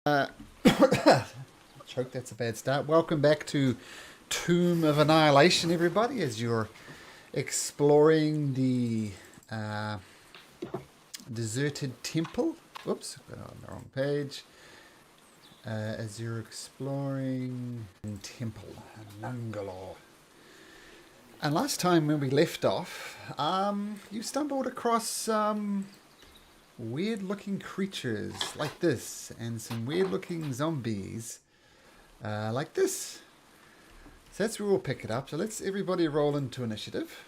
Choke, that's a bad start. Welcome back to Tomb of Annihilation, everybody, as you're exploring the deserted temple. Whoops, got on the wrong page. As you're exploring temple, Bangalore. And last time when we left off, you stumbled across weird-looking creatures like this, and some weird-looking zombies like this. So that's where we'll pick it up. So let's everybody roll into initiative,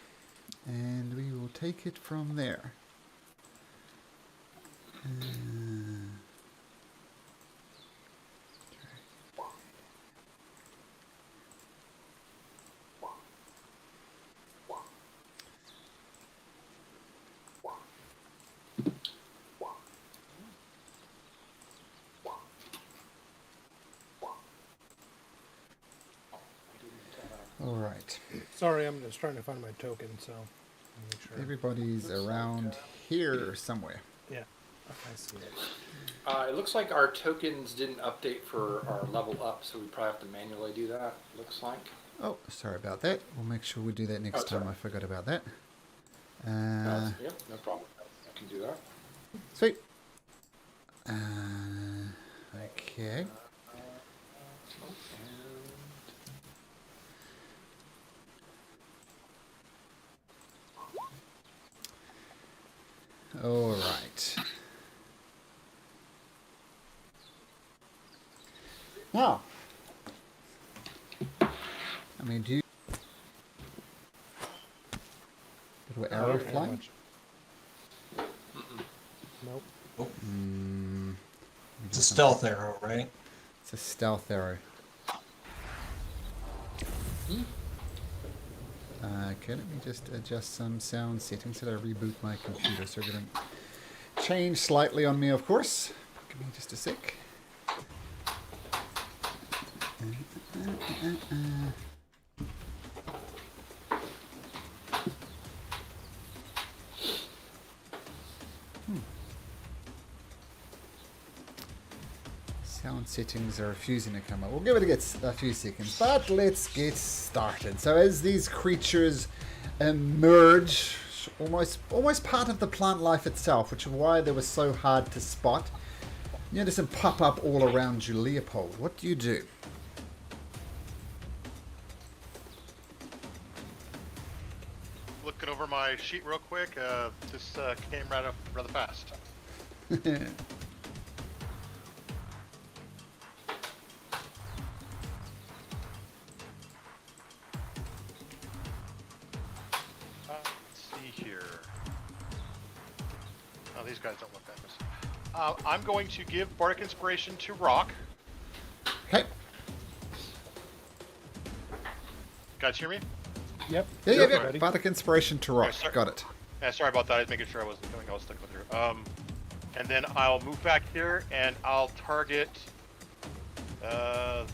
and we will take it from there. All right. Sorry, I'm just trying to find my token, so make sure. Everybody's around here somewhere. Yeah, I see it. It looks like our tokens didn't update for our level up, so we probably have to manually do that, looks like. Oh, sorry about that. We'll make sure we do that next time. Sorry. I forgot about that. Yep, no problem. I can do that. Sweet. Okay. All right. Now, I mean, do you little arrow flying? Nope. It's a stealth arrow, right? It's a stealth arrow. Okay, let me just adjust some sound settings. Did I reboot my computer? So we're going to change slightly on me, of course. Give me just a sec. Sound settings are refusing to come up. We'll give it a few seconds, but let's get started. So as these creatures emerge, almost part of the plant life itself, which is why they were so hard to spot, you notice them pop up all around you. Leopold, what do you do? Looking over my sheet real quick, this came rather fast. Let's see here. Oh, these guys don't look that much. I'm going to give Bardic Inspiration to Rock. Okay. Guys, hear me? Yep. Yeah. Bardic Inspiration to Rock. Okay, Got it. Yeah, sorry about that. I was making sure I wasn't doing. I was stuck with her. And then I'll move back here and I'll target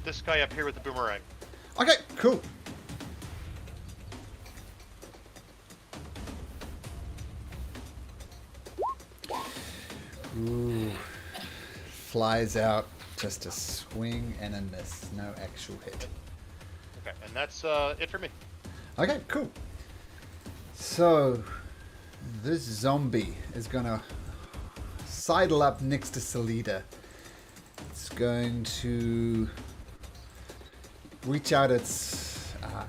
this guy up here with the boomerang. Okay, cool. Ooh. Flies out, just a swing and a miss. No actual hit. Okay, and that's it for me. Okay, cool. So, this zombie is going to sidle up next to Salida. It's going to reach out its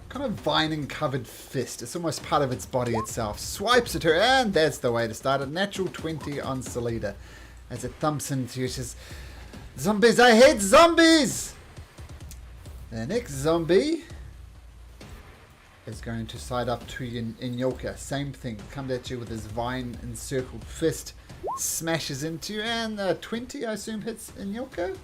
kind of vine-covered fist. It's almost part of its body itself. Swipes at her, and that's the way to start. A natural 20 on Salida. As it thumps into you, it says, "Zombies, I hate zombies!" The next zombie is going to side up to Inyoka. Same thing. Comes at you with his vine-encircled fist. Smashes into you, and 20, I assume, hits Inyoka.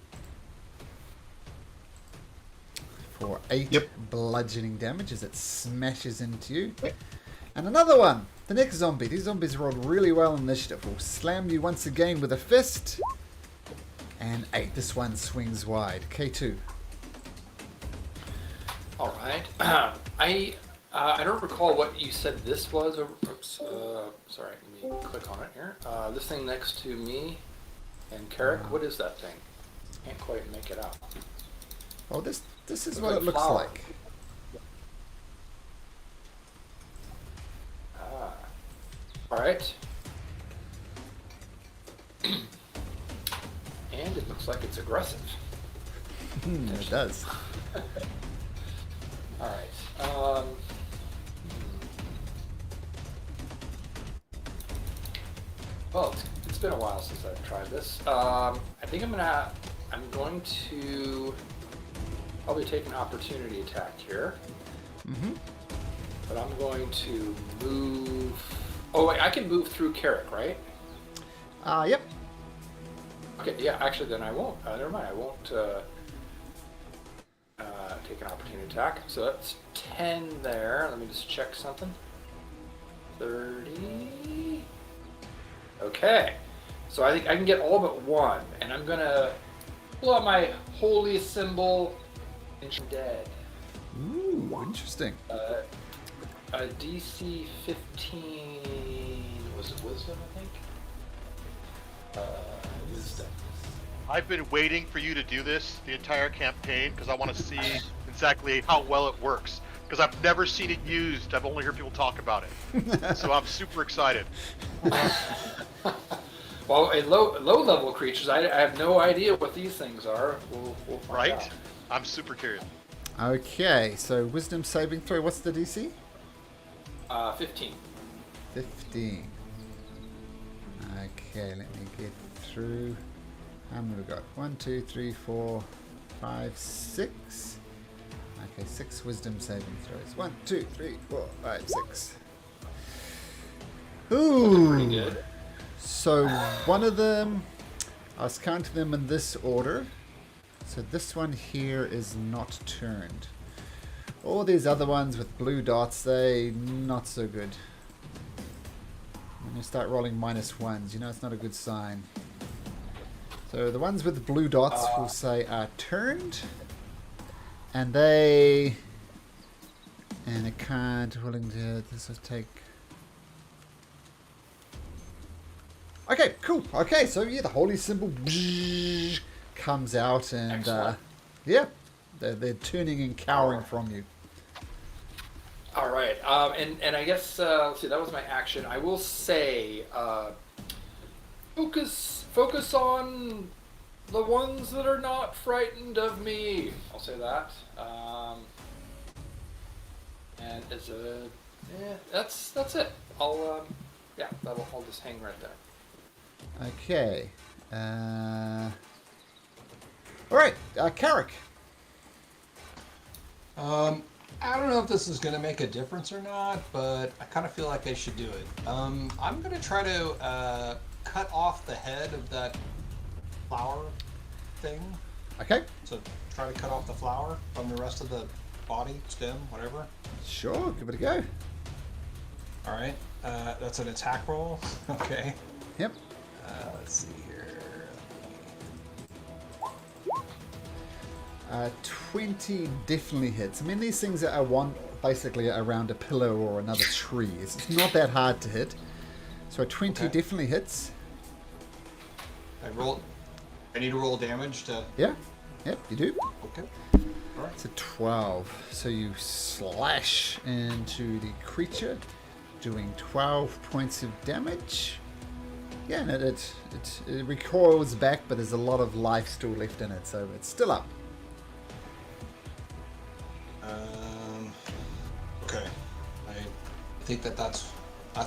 For 8 bludgeoning damage as it smashes into you. And another one. The next zombie. These zombies rolled really well in initiative. Will slam you once again with a fist. And 8. This one swings wide. K2. All right. I don't recall what you said this was. Oops, sorry, let me click on it here. This thing next to me and Carrick, what is that thing? Can't quite make it out. Oh, this is Looks what like it looks flour. like. Ah. All right. And it looks like it's aggressive. It does. All right. Well, it's been a while since I've tried this. I think I'm going to probably take an opportunity attack here. Mm-hmm. But I'm going to move. Oh wait, I can move through Carrick, right? Yep. Okay, yeah. Actually, then I won't. Never mind. I won't take an opportunity attack. So that's 10 there. Let me just check something. 30. Okay. So I think I can get all but one, and I'm gonna pull out my holy symbol and dead. Ooh, interesting. A DC 15. Was it Wisdom? I think. Wisdom. I've been waiting for you to do this the entire campaign because I want to see exactly how well it works. Because I've never seen it used. I've only heard people talk about it. So I'm super excited. Well, in low level creatures, I have no idea what these things are. We'll find Right? out. I'm super curious. Okay, so wisdom saving throw. What's the DC? 15. 15. Okay, let me get through. How many we got? 1, 2, 3, 4, 5, 6. Okay, 6 wisdom saving throws. 1, 2, 3, 4, 5, 6. Ooh. Pretty good. So one of them, I was counting them in this order. So this one here is not turned. All these other ones with blue dots, they not so good. When you start rolling -1s, you know it's not a good sign. So the ones with the blue dots will say are turned. And they... And it can't willing to... This will take... Okay, cool. Okay, so yeah, the holy symbol comes out and yeah, they're turning and cowering from you. All right. And I guess let's see. That was my action. I will say, focus on the ones that are not frightened of me. I'll say that. And as a that's it. I'll just hang right there. Okay. All right, Carrick. I don't know if this is going to make a difference or not, but I kind of feel like I should do it. I'm going to try to cut off the head of that flower thing. Okay. So try to cut off the flower from the rest of the body, stem, whatever. Sure, give it a go. All right. That's an attack roll. Okay. Yep. Let's see here. 20 definitely hits. I mean, these things are basically around a pillar or another tree. It's not that hard to hit. So a 20 Okay. definitely hits. I need to roll damage to. Yeah. Yep, you do. Okay. All right. It's a 12. So you slash into the creature, doing 12 points of damage. Yeah, and it recoils back, but there's a lot of life still left in it, so it's still up. Okay. I think that's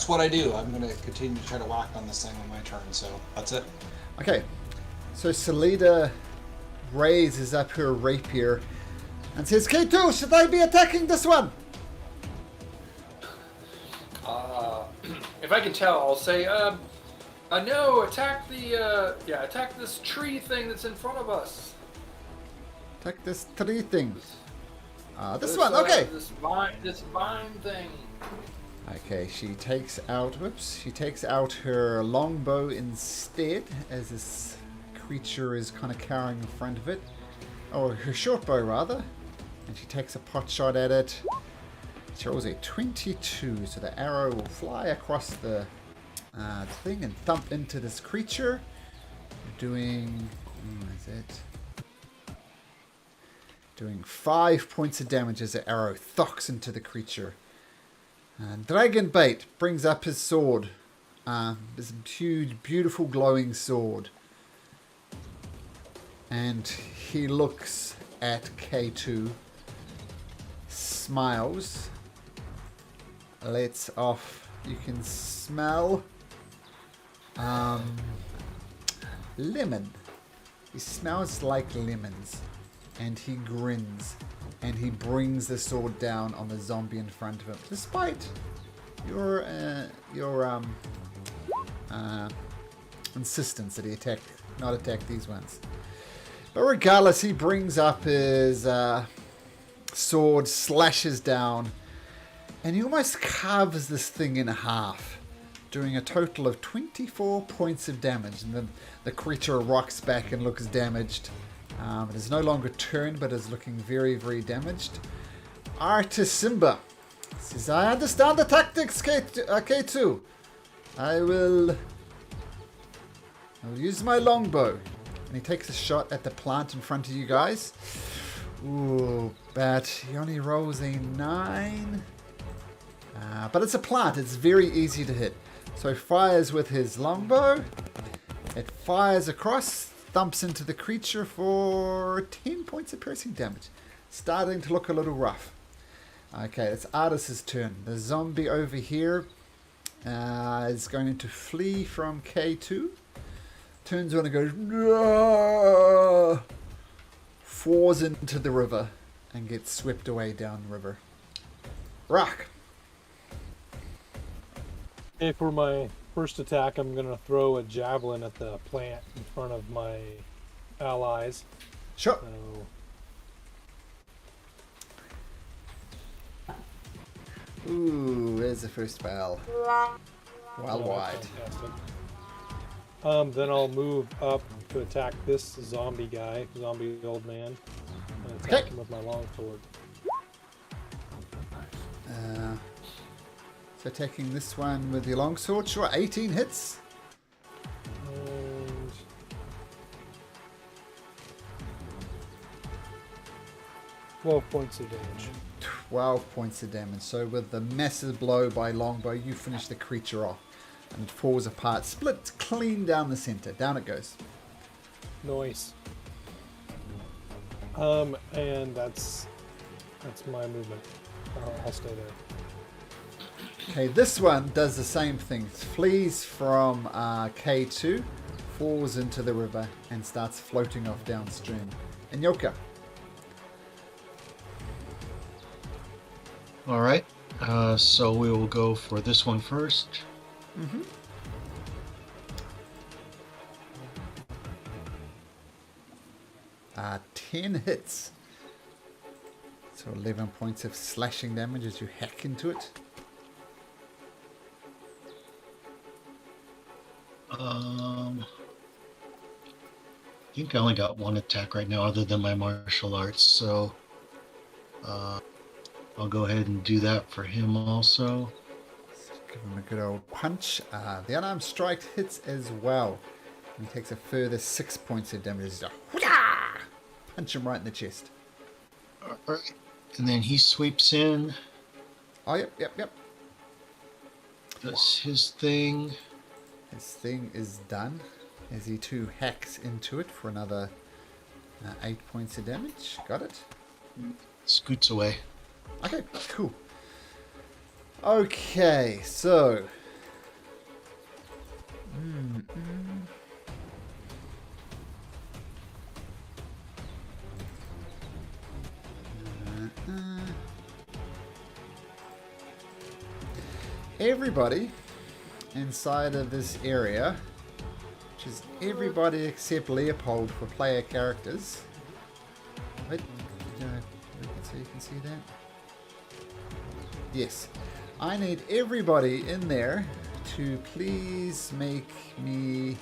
what I do. I'm going to continue to try to whack on this thing on my turn, so that's it. Okay, so Salida raises up her rapier and says, K2, should I be attacking this one? If I can tell, I'll say, no, attack attack this tree thing that's in front of us. Attack this tree thing. This one, okay. This vine thing. Okay, she takes out her longbow instead, as this creature is kind of cowering in front of it. Or her short bow, rather. And she takes a pot shot at it. She rolls a 22, so the arrow will fly across the thing and thump into this creature. Doing... is it doing 5 points of damage as the arrow thocks into the creature. Dragon Bait brings up his sword, this huge, beautiful, glowing sword, and he looks at K2, smiles, lets off. You can smell lemon. He smells like lemons, and he grins, and he brings the sword down on the zombie in front of him, despite your insistence that he not attack these ones. But regardless, he brings up his sword, slashes down, and he almost carves this thing in half, doing a total of 24 points of damage. And then the creature rocks back and looks damaged. It is no longer turned, but is looking very, very damaged. Artis Simba says, I understand the tactics, K2. I will use my longbow. And he takes a shot at the plant in front of you guys. Ooh, but he only rolls a 9. But it's a plant. It's very easy to hit. So he fires with his longbow. It fires across, thumps into the creature for 10 points of piercing damage. Starting to look a little rough. Okay, it's Artis's turn. The zombie over here is going to flee from K2. Turns around and goes, no! Falls into the river and gets swept away down the river. Rock. Okay, for my first attack, I'm going to throw a javelin at the plant in front of my allies. Sure. So, Ooh, there's the first fail. Well wide. fantastic. Then I'll move up to attack this zombie guy, zombie old man, and attack Okay. him with my longsword. So taking this one with your longsword, sure, 18 hits. And 12 points of damage. 12 points of damage. So with the massive blow by longbow, you finish the creature off. And it falls apart, splits clean down the center. Down it goes. Nice. And that's my movement. I'll stay there. Okay, this one does the same thing. Flees from K2, falls into the river, and starts floating off downstream. And Yoka. All right. So we will go for this one first. Mm-hmm. Uh, 10 hits. So 11 points of slashing damage as you hack into it. I think I only got one attack right now other than my martial arts, so I'll go ahead and do that for him also. Give him a good old punch. The unarmed strike hits as well. And he takes a further 6 points of damage. Just punch him right in the chest. All right. And then he sweeps in, Oh, yep. does his thing. His thing is done. As he too hacks into it for another 8 points of damage. Got it? Scoots away. Okay, cool. Okay, so... Everybody inside of this area, which is everybody except Leopold for player characters. Wait, so you can see that? Yes. I need everybody in there to please make me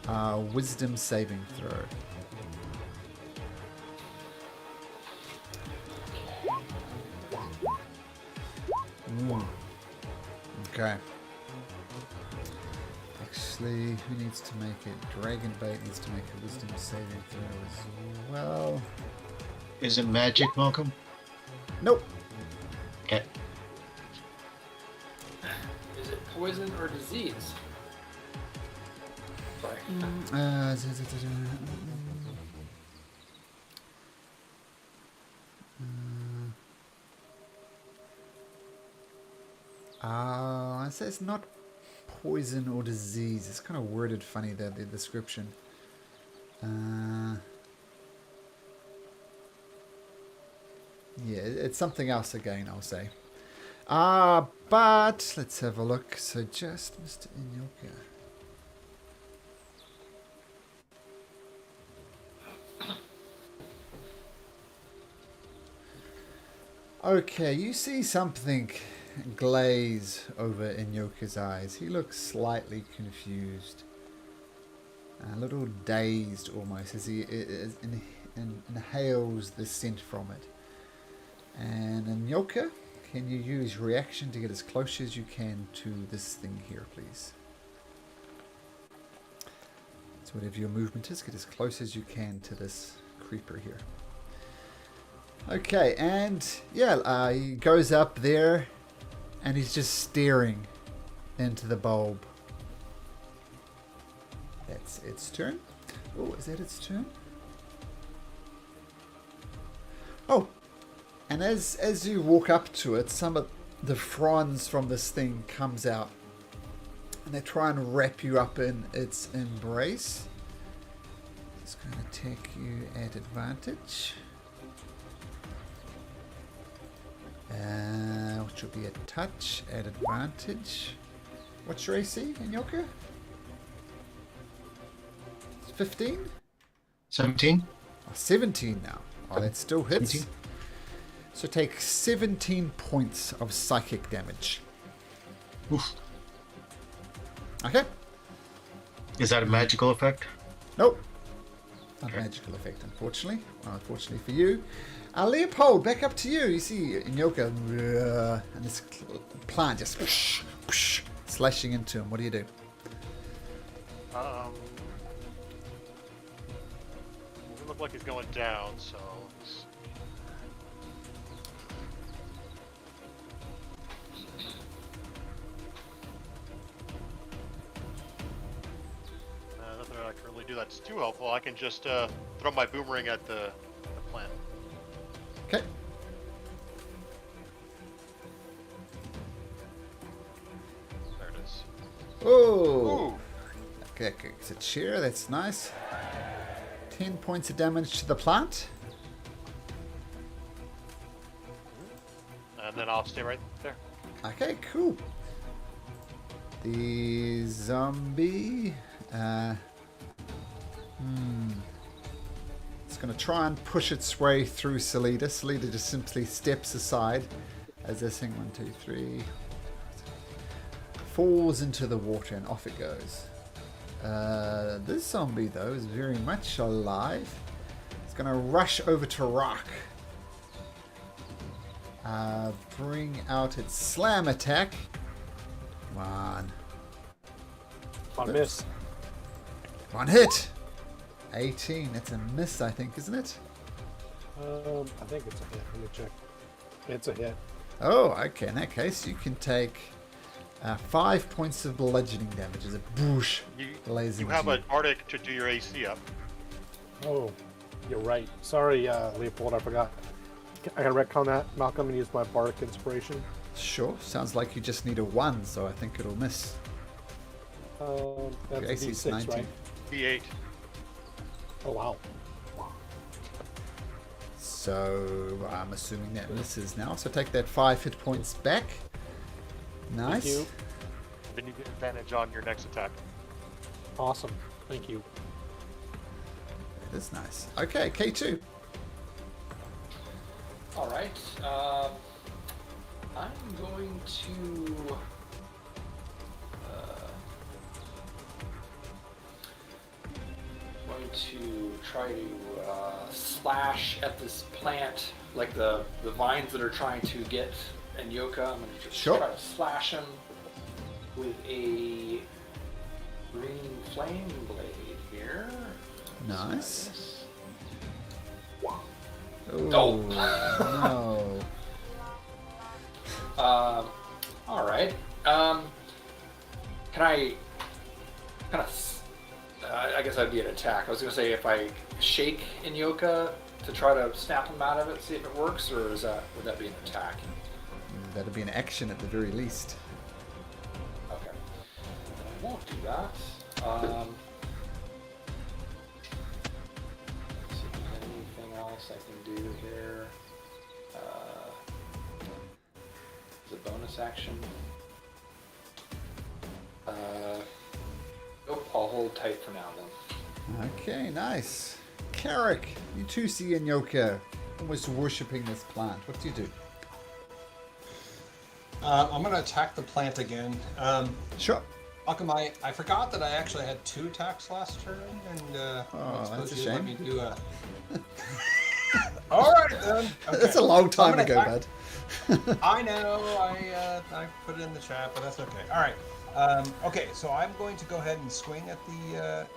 a wisdom saving throw. Okay. Actually, who needs to make it? Dragon Bait needs to make a wisdom saving throw as well. Is it magic, Malcolm? Nope. Okay. Is it poison or disease? Sorry. I say it's not poison or disease. It's kind of worded funny there, the description. Yeah, it's something else again, I'll say. But let's have a look. So just Mr. Inyoka. Okay, you see something glaze over Inyoka's eyes. He looks slightly confused. A little dazed almost as he inhales the scent from it. And Inyoka, can you use reaction to get as close as you can to this thing here, please? So whatever your movement is, get as close as you can to this creeper here. Okay, and yeah, he goes up there and he's just staring into the bulb. That's its turn. Oh, is that its turn? Oh, and as you walk up to it, some of the fronds from this thing comes out. And they try and wrap you up in its embrace. It's going to take you at advantage. Which will be a touch at advantage. What's your AC, Inyoka? 15? 17? Oh, 17 now. Oh, that still hits. 17. So take 17 points of psychic damage. Oof. Okay. Is that a magical effect? Nope. Not Okay. a magical effect, unfortunately. Well, unfortunately for you. Leopold, back up to you. You see Inyoka and this plant just slashing into him. What do you do? Doesn't look like he's going down, so let's... Nothing I can really do that's too helpful. I can just throw my boomerang at the plant. Okay. There it is. Oh. Ooh! Okay, it's a cheer. That's nice. 10 points of damage to the plant. And then I'll stay right there. Okay, cool. The zombie. It's going to try and push its way through Salida. Salida just simply steps aside as this thing, 1, 2, 3, falls into the water and off it goes. This zombie, though, is very much alive. It's going to rush over to Rock. Bring out its slam attack. Come on. On miss. One hit. 18. That's a miss, I think, isn't it? I think it's a hit. Let me check. It's a hit. Oh, okay. In that case, you can take 5 points of bludgeoning damage as a boosh blazing. You have an Arctic to do your AC up. Oh, you're right. Sorry, Leopold, I forgot. I gotta retcon that, Malcolm, and use my Bardic Inspiration. Sure. Sounds like you just need a 1, so I think it'll miss. That's Your a AC is D6, 19. right? D8. Oh, wow. So I'm assuming that misses now. So take that 5 hit points back. Nice. Thank you. Then you get advantage on your next attack. Awesome. Thank you. That is nice. Okay, K2. All right. I'm going to try to slash at this plant, like the vines that are trying to get Inyoka. I'm going to just Sure. try to slash him with a green flame blade here. Nice. Oh, Oh. no. All right. Can I kind of? I guess that'd be an attack. I was gonna say if I shake Inyoka to try to snap him out of it, see if it works, or would that be an attack? That'd be an action at the very least. Okay. I won't do that. Let's see if there's anything else I can do here. Is a bonus action. Nope, I'll hold tight for now then. Okay, nice. Carrick, you too see Inyoka almost worshipping this plant. What do you do? I'm going to attack the plant again. Sure. Akamai, I forgot that I actually had 2 attacks last turn, and I that's a suppose you let shame. me do a... All right, then. Okay. That's a long time I'm gonna ago, attack- bud. I know. I put it in the chat, but that's okay. All right. Okay, so I'm going to go ahead and swing at the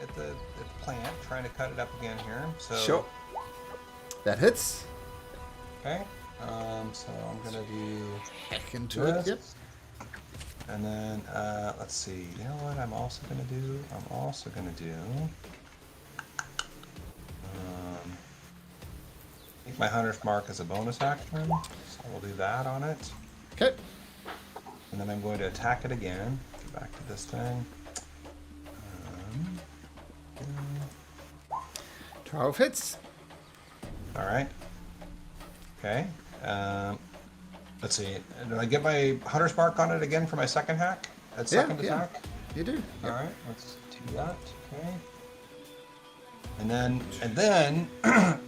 plant, trying to cut it up again here. So Sure. That hits. Okay. So I'm gonna do Back into it. this, Yep. and then let's see. You know what? I'm also gonna do. I think my hunter's mark is a bonus action, so we'll do that on it. Okay. And then I'm going to attack it again. Get back to this thing. 12 hits. All right. Okay. Let's see. Did I get my hunter's mark on it again for my second hack? Second attack? You do. All right. Let's do that. Okay. And then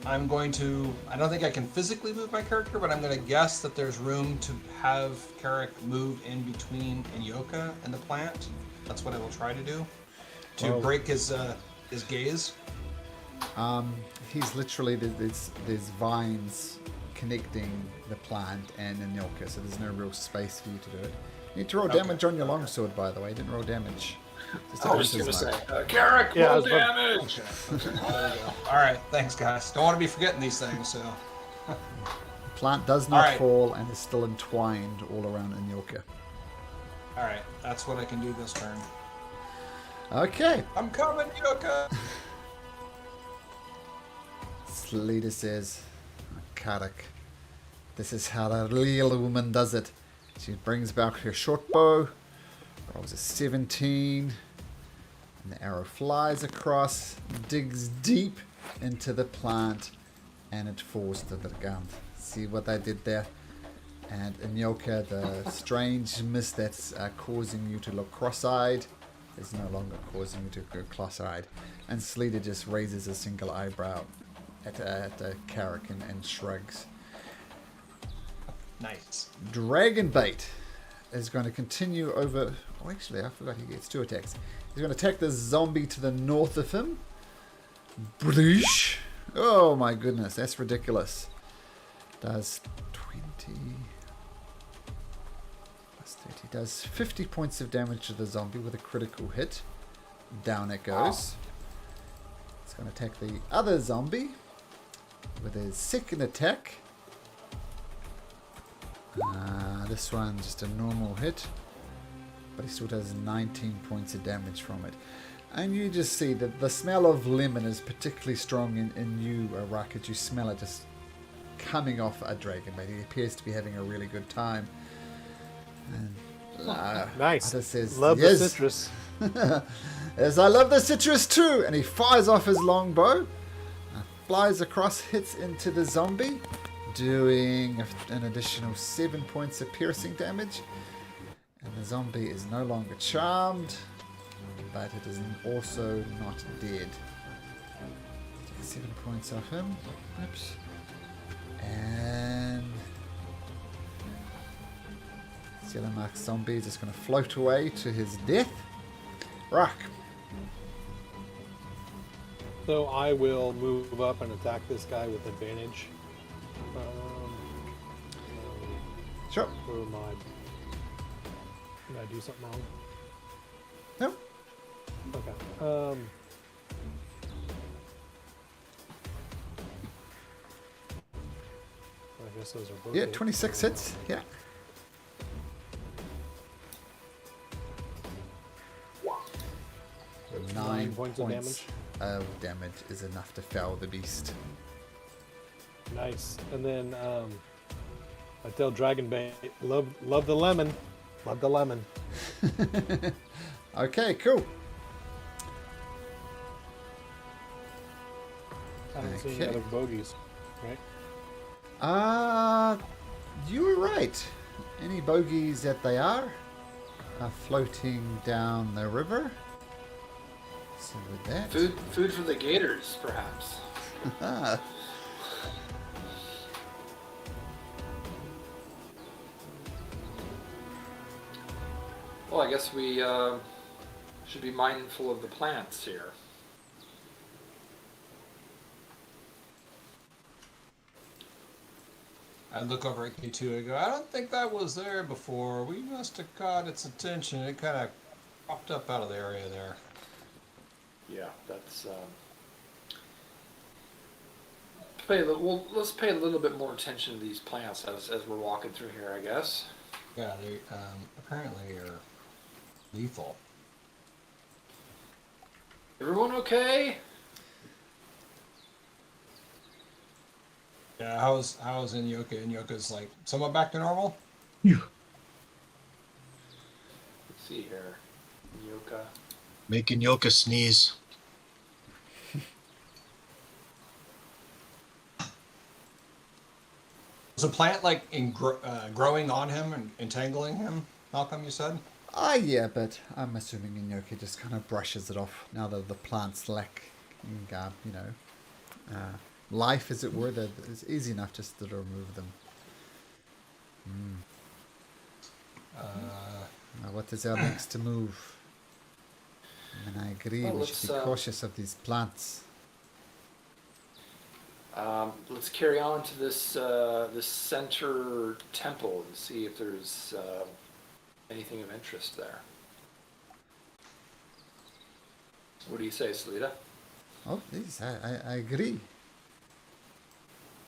I'm going to. I don't think I can physically move my character, but I'm going to guess that there's room to have Carrick move in between Inyoka and the plant. That's what I will try to do to break his gaze. He's literally there's vines connecting the plant and Inyoka, so there's no real space for you to do it. You need to roll damage on your longsword, by the way. You didn't roll damage. Just I was just hunter's gonna mark. say, Carrick, Yeah, I roll was about- damage. All right. Thanks, guys. Don't want to be forgetting these things. So. The plant does not right. fall and is still entwined all around Inyoka. All right. That's what I can do this turn. Okay. I'm coming, Inyoka. Leader says, Karak, this is how the real woman does it. She brings back her short bow, rolls a 17, and the arrow flies across, digs deep into the plant, and it falls to the ground. See what I did there? And Inyoka, the strange mist that's causing you to look cross-eyed, is no longer causing you to go cross-eyed. And Sleater just raises a single eyebrow at Carrick and shrugs. Nice. Dragonbait is going to continue over... Oh, actually, I forgot he gets 2 attacks. He's going to attack the zombie to the north of him. Broosh. Oh my goodness, that's ridiculous. Does 20... plus 30. Does 50 points of damage to the zombie with a critical hit. Down it goes. It's going to attack the other zombie with his second attack. This one just a normal hit, but he still does 19 points of damage from it. And you just see that the smell of lemon is particularly strong in you, Rocket. You smell it just coming off a dragon, but he appears to be having a really good time. And Nice. Otter says, Love yes. the citrus. Yes, I love the citrus too. And he fires off his longbow, flies across, hits into the zombie, doing an additional 7 points of piercing damage. And the zombie is no longer charmed, but it is also not dead. Take 7 points off him. Oops. And Zelemark's zombie is just going to float away to his death. Rock. So I will move up and attack this guy with advantage. Sure. For my... Did I do something wrong? No. Okay. guess those are both. Yeah, hit. 26 hits. Yeah. That's 9 points of damage. of damage is enough to fell the beast. Nice. And then I tell Dragonbait, love the lemon. Love the lemon. Okay, cool. I don't see any Okay. other bogeys, right? You were right. Any bogeys that they are floating down the river. So with that, Food for the gators, perhaps. Well, I guess we should be mindful of the plants here. I look over at K2 and go, I don't think that was there before. We must have caught its attention. It kind of popped up out of the area there. Yeah, that's. Let's pay a little bit more attention to these plants as we're walking through here, I guess. Yeah, they apparently are lethal. Everyone okay? Yeah, how's Inyoka? Inyoka's like somewhat back to normal? Yeah. Let's see here. Yoka. Making Yoka sneeze. Is the plant like growing on him and entangling him? Malcolm, you said? yeah, but I'm assuming Inyoki just kind of brushes it off now that the plants lack, life, as it were. That it's easy enough just to remove them. Now, what is our next move? And I agree, Well, we should be let's, cautious of these plants. Let's carry on to this this center temple and see if there's anything of interest there. What do you say, Salita? Oh, please, I agree.